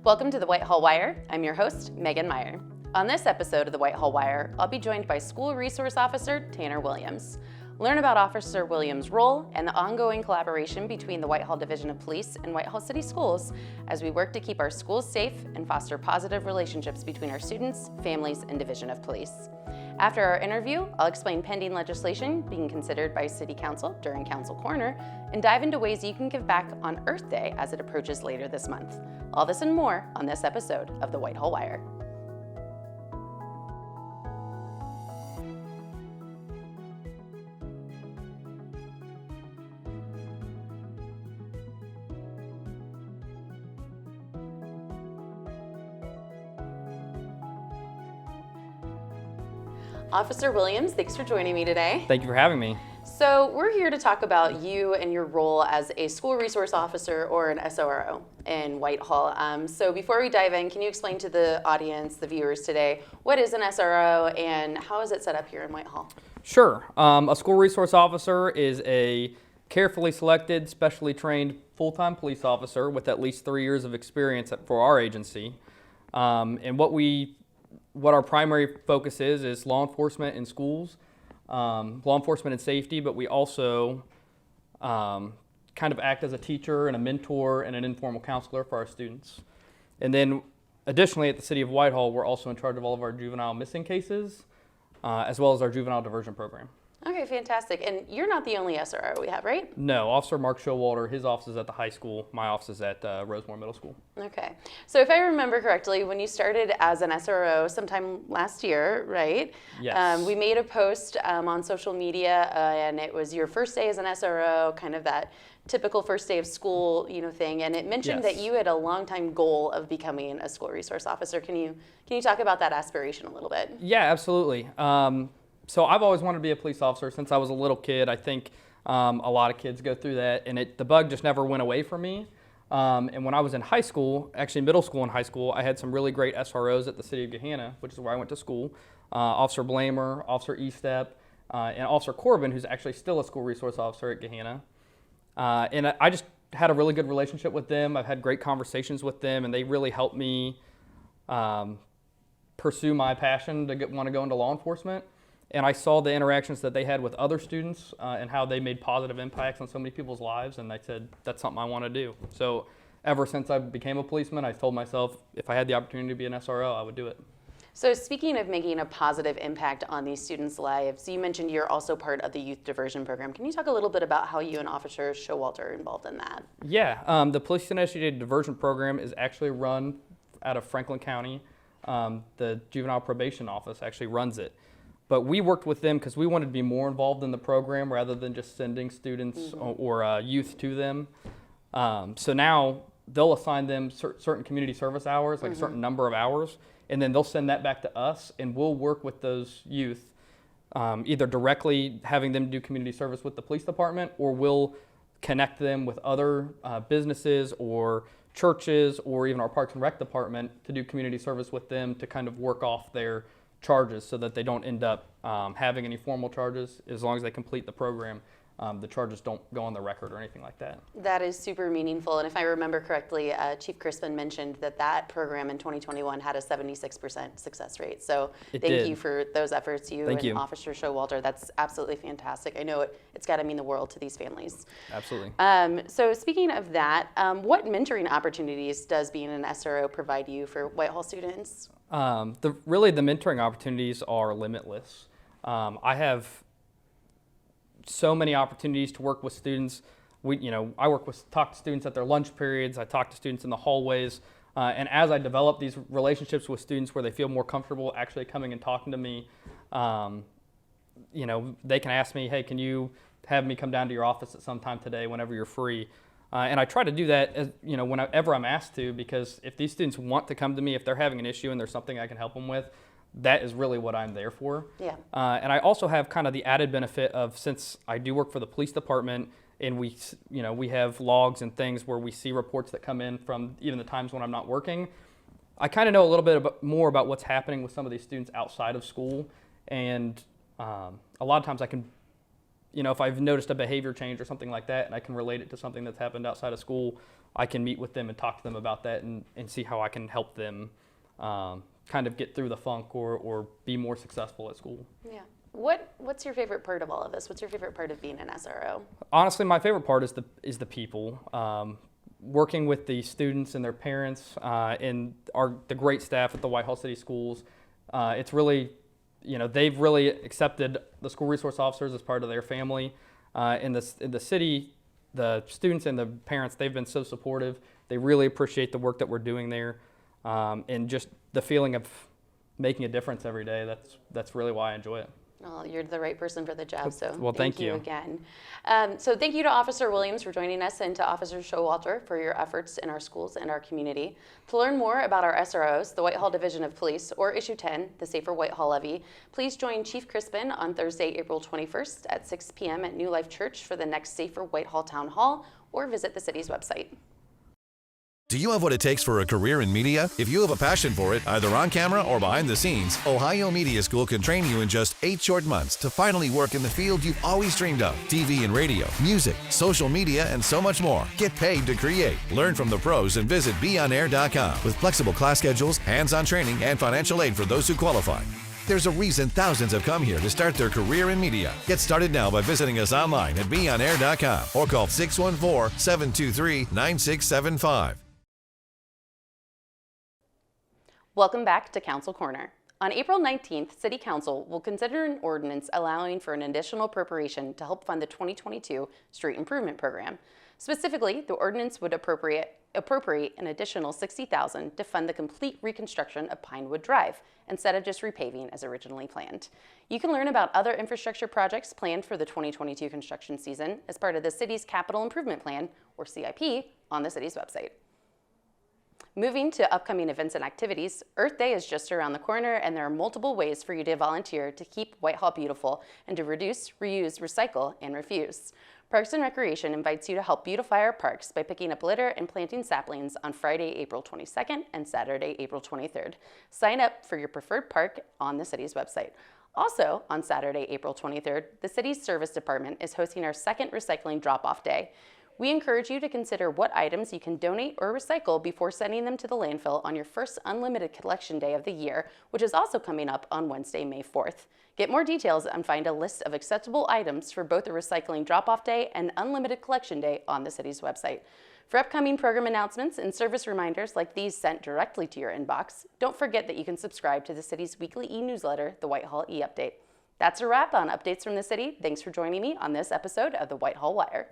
Welcome to the Whitehall Wire. I'm your host, Megan Meyer. On this episode of the Whitehall Wire, I'll be joined by School Resource Officer Tanner Williams. Learn about Officer Williams' role and the ongoing collaboration between the Whitehall Division of Police and Whitehall City Schools as we work to keep our schools safe and foster positive relationships between our students, families, and Division of Police. After our interview, I'll explain pending legislation being considered by City Council during Council Corner and dive into ways you can give back on Earth Day as it approaches later this month. All this and more on this episode of the Whitehall Wire. Officer Williams, thanks for joining me today. Thank you for having me. So we're here to talk about you and your role as a school resource officer or an SRO in Whitehall. So before we dive in, can you explain to the audience, the viewers today, what is an SRO and how is it set up here in Whitehall? Sure. A school resource officer is a carefully selected, specially trained full-time police officer with at least 3 years of experience for our agency. And what our primary focus is law enforcement in schools, law enforcement and safety, but we also kind of act as a teacher and a mentor and an informal counselor for our students. And then additionally at the City of Whitehall, we're also in charge of all of our juvenile missing cases, as well as our juvenile diversion program. Okay, fantastic. And you're not the only SRO we have, right? No, Officer Mark Showalter, his office is at the high school. My office is at Rosemore Middle School. Okay. So if I remember correctly, when you started as an SRO sometime last year, right? Yes. We made a post on social media and it was your first day as an SRO, kind of that typical first day of school, thing. And it mentioned Yes. that you had a long time goal of becoming a school resource officer. Can you talk about that aspiration a little bit? Yeah, absolutely. So I've always wanted to be a police officer since I was a little kid. I think a lot of kids go through that, and the bug just never went away from me. And when I was in high school, actually middle school and high school, I had some really great SROs at the City of Gahanna, which is where I went to school. Officer Blamer, Officer Estep, and Officer Corbin, who's actually still a school resource officer at Gahanna. And I just had a really good relationship with them. I've had great conversations with them, and they really helped me pursue my passion to want to go into law enforcement. And I saw the interactions that they had with other students and how they made positive impacts on so many people's lives, and I said, that's something I want to do. So ever since I became a policeman, I told myself if I had the opportunity to be an SRO, I would do it. So speaking of making a positive impact on these students' lives, you mentioned you're also part of the youth diversion program. Can you talk a little bit about how you and Officer Showalter are involved in that? Yeah, the police-initiated diversion program is actually run out of Franklin County. The juvenile probation office actually runs it. But we worked with them because we wanted to be more involved in the program rather than just sending students or youth to them. So now they'll assign them certain community service hours, like a certain number of hours, and then they'll send that back to us, and we'll work with those youth, either directly having them do community service with the police department, or we'll connect them with other businesses or churches or even our Parks and Rec department to do community service with them to kind of work off their charges so that they don't end up having any formal charges. As long as they complete the program, the charges don't go on the record or anything like that. That is super meaningful. And if I remember correctly, Chief Crispin mentioned that program in 2021 had a 76% success rate. So thank you for those efforts, you and Officer Showalter. That's absolutely fantastic. I know it's got to mean the world to these families. Absolutely. So speaking of that, what mentoring opportunities does being an SRO provide you for Whitehall students? Really, the mentoring opportunities are limitless. I have so many opportunities to work with students. I talk to students at their lunch periods. I talk to students in the hallways. And as I develop these relationships with students where they feel more comfortable actually coming and talking to me, they can ask me, hey, can you have me come down to your office at some time today whenever you're free? And I try to do that whenever I'm asked to, because if these students want to come to me, if they're having an issue and there's something I can help them with, that is really what I'm there for. Yeah. And I also have kind of the added benefit of, since I do work for the police department and we have logs and things where we see reports that come in from even the times when I'm not working, I kind of know a little bit more about what's happening with some of these students outside of school. And a lot of times I can if I've noticed a behavior change or something like that, and I can relate it to something that's happened outside of school, I can meet with them and talk to them about that and see how I can help them kind of get through the funk or be more successful at school. Yeah. What's your favorite part of all of this? What's your favorite part of being an SRO? Honestly, my favorite part is the people. Working with the students and their parents and the great staff at the Whitehall City Schools. It's really, they've really accepted the school resource officers as part of their family. In the city, the students and the parents, they've been so supportive. They really appreciate the work that we're doing there, and just the feeling of making a difference every day. That's really why I enjoy it. Well, you're the right person for the job, so well, thank you again. So thank you to Officer Williams for joining us and to Officer Showalter for your efforts in our schools and our community. To learn more about our SROs, the Whitehall Division of Police, or Issue 10, the Safer Whitehall Levy, please join Chief Crispin on Thursday, April 21st at 6 p.m. at New Life Church for the next Safer Whitehall Town Hall, or visit the city's website. Do you have what it takes for a career in media? If you have a passion for it, either on camera or behind the scenes, Ohio Media School can train you in just 8 short months to finally work in the field you've always dreamed of. TV and radio, music, social media, and so much more. Get paid to create. Learn from the pros and visit beonair.com with flexible class schedules, hands-on training, and financial aid for those who qualify. There's a reason thousands have come here to start their career in media. Get started now by visiting us online at beonair.com or call 614-723-9675. Welcome back to Council Corner. On April 19th, City Council will consider an ordinance allowing for an additional appropriation to help fund the 2022 Street Improvement Program. Specifically, the ordinance would appropriate an additional $60,000 to fund the complete reconstruction of Pinewood Drive instead of just repaving as originally planned. You can learn about other infrastructure projects planned for the 2022 construction season as part of the city's Capital Improvement Plan, or CIP, on the city's website. Moving to upcoming events and activities, Earth Day is just around the corner, and there are multiple ways for you to volunteer to keep Whitehall beautiful and to reduce, reuse, recycle, and refuse. Parks and Recreation invites you to help beautify our parks by picking up litter and planting saplings on Friday, April 22nd and Saturday, April 23rd. Sign up for your preferred park on the city's website. Also, on Saturday, April 23rd, the city's service department is hosting our second recycling drop-off day. We encourage you to consider what items you can donate or recycle before sending them to the landfill on your first unlimited collection day of the year, which is also coming up on Wednesday, May 4th. Get more details and find a list of acceptable items for both the recycling drop-off day and unlimited collection day on the city's website. For upcoming program announcements and service reminders like these sent directly to your inbox, don't forget that you can subscribe to the city's weekly e-newsletter, the Whitehall e-Update. That's a wrap on updates from the city. Thanks for joining me on this episode of the Whitehall Wire.